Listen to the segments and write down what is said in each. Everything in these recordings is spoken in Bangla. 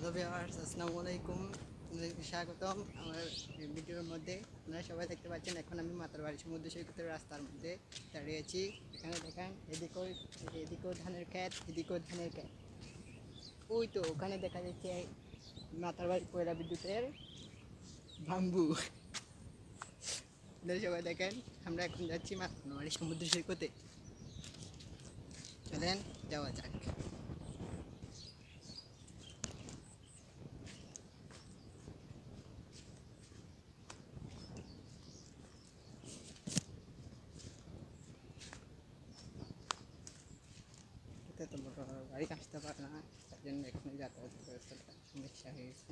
হ্যালো ভিউয়ার্স, আসসালামু আলাইকুম। স্বাগতম আমার ভিডিওর মধ্যে। আপনারা সবাই দেখতে পাচ্ছেন এখন আমি মাতারবাড়ি সমুদ্র সৈকতের রাস্তার মধ্যে দাঁড়িয়েছি। এখানে দেখেন এদিকেও ধানের ক্ষেত, এদিকেও ধানের ক্ষেত। ওই তো ওখানে দেখা যাচ্ছে মাতারবাড়ি কয়লা বিদ্যুতের বাম্বু। আপনারা সবাই দেখেন আমরা এখন যাচ্ছি মাতারবাড়ি সমুদ্র সৈকতে। চলেন যাওয়া যাক। তো বড় গাড়ি আসতে পারে না, তার জন্য এখানে যাতায়াত ব্যবস্থাটা সমস্যা হয়ে গেছে।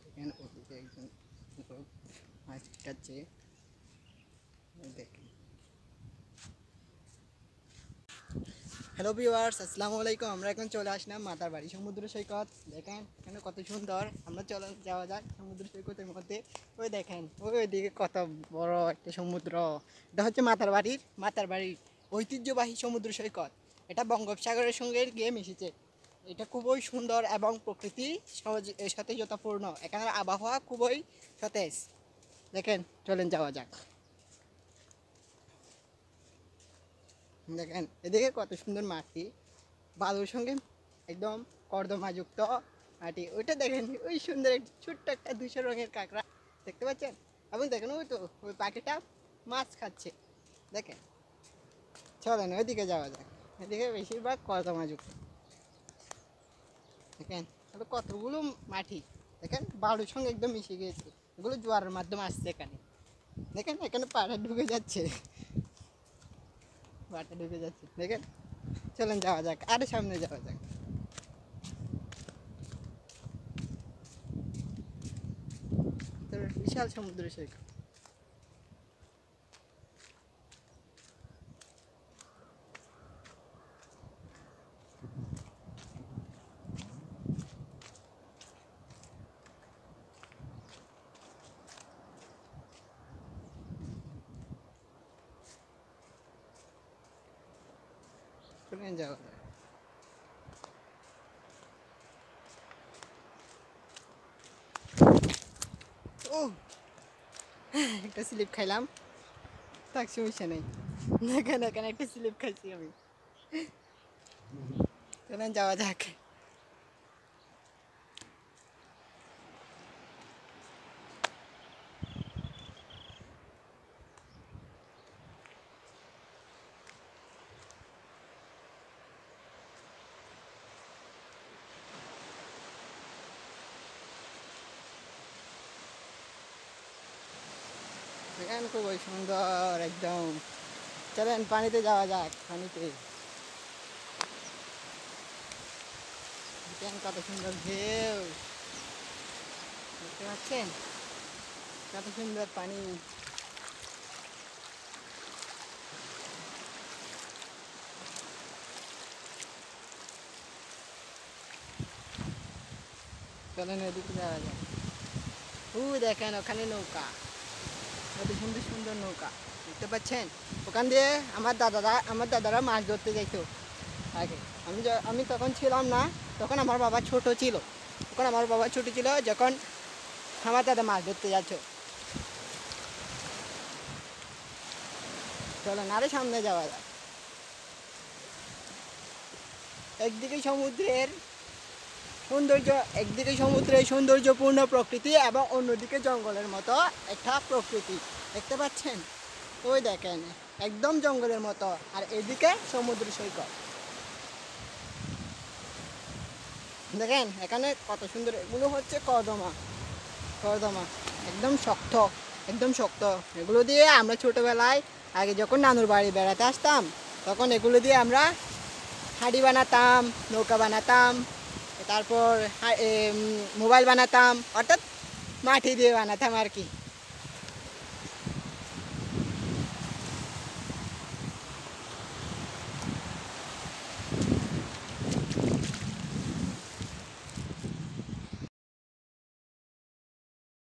দেখেন ওদিকে একজন লোক মাছ কাটছে, দেখেন। হ্যালো ভিউয়ার্স, আসসালামু আলাইকুম। আমরা এখন চলে আসলাম মাতারবাড়ি সমুদ্র সৈকত। দেখেন এখানে কত সুন্দর। আমরা চলে যাওয়া যাক সমুদ্র সৈকতের মধ্যে। ওই দেখেন ওইদিকে কত বড় একটা সমুদ্র। এটা হচ্ছে মাতারবাড়ির ঐতিহ্যবাহী সমুদ্র সৈকত। এটা বঙ্গোপসাগরের সঙ্গে গিয়ে মিশেছে। এটা খুবই সুন্দর এবং প্রকৃতি সতেজতাপূর্ণ। এখানের আবহাওয়া খুবই সতেজ। দেখেন, চলেন যাওয়া যাক। দেখেন এদিকে কত সুন্দর মাটি, বালুর সঙ্গে একদম কর্দমাযুক্ত মাটি। ওইটা দেখেন, ওই সুন্দর একটা ছোট্ট একটা ধূসর রঙের কাঁকড়া দেখতে পাচ্ছেন। এবং দেখেন ওই তো ওই পাখিটা মাছ খাচ্ছে। দেখেন, চলেন ওইদিকে যাওয়া যায়। এদিকে বেশিরভাগ কর্দমাযুক্ত। দেখেন তাহলে কতগুলো মাটি, দেখেন বালুর সঙ্গে একদম মিশে গিয়েছে। এগুলো জোয়ারের মাধ্যমে আসছে এখানে। দেখেন এখানে পাড়া ঢুকে যাচ্ছে, পাটা ঢুকে যাচ্ছে। দেখেন, চলেন যাওয়া যাক, আরো সামনে যাওয়া যাক। বিশাল সমুদ্র সৈকত। চলেন যাওয়া যাক। ও, একটা স্লিপ খাইলাম, তার সমস্যা নেই। দেখেন এখানে একটা স্লিপ খাইছি আমি। চলেন যাওয়া যাক। দেখেন খুবই সুন্দর একদম। চলেন পানিতে যাওয়া যাক, পানিতে। দেখেন কত সুন্দর ঢেউ, দেখতে পাচ্ছেন কত সুন্দর পানি। চলেন ওইদিকে যাওয়া যাক। দেখেন ওখানে নৌকা, কত সুন্দর সুন্দর নৌকা দেখতে পাচ্ছেন। ওখান দিয়ে আমার দাদারা মাছ ধরতে যাইতো আগে। আমি তখন ছিলাম না, তখন আমার বাবা ছোট ছিল। যখন আমার দাদা মাছ ধরতে যাচ্ছ। চলেন আরো সামনে যাওয়া যায়। একদিকে সমুদ্রের সৌন্দর্যপূর্ণ প্রকৃতি এবং অন্যদিকে জঙ্গলের মতো একটা প্রকৃতি দেখতে পাচ্ছেন। ওই দেখেন একদম জঙ্গলের মতো, আর এদিকে সমুদ্র সৈকত। দেখেন এখানে কত সুন্দর। এগুলো হচ্ছে কর্দমা, একদম শক্ত। এগুলো দিয়ে আমরা ছোটবেলায় আগে যখন নানুর বাড়ি বেড়াতে আসতাম, তখন এগুলো দিয়ে আমরা হাঁড়ি বানাতাম, নৌকা বানাতাম, তারপর মোবাইল বানাতাম, অর্থাৎ মাটি দিয়ে বানাতাম আর কি।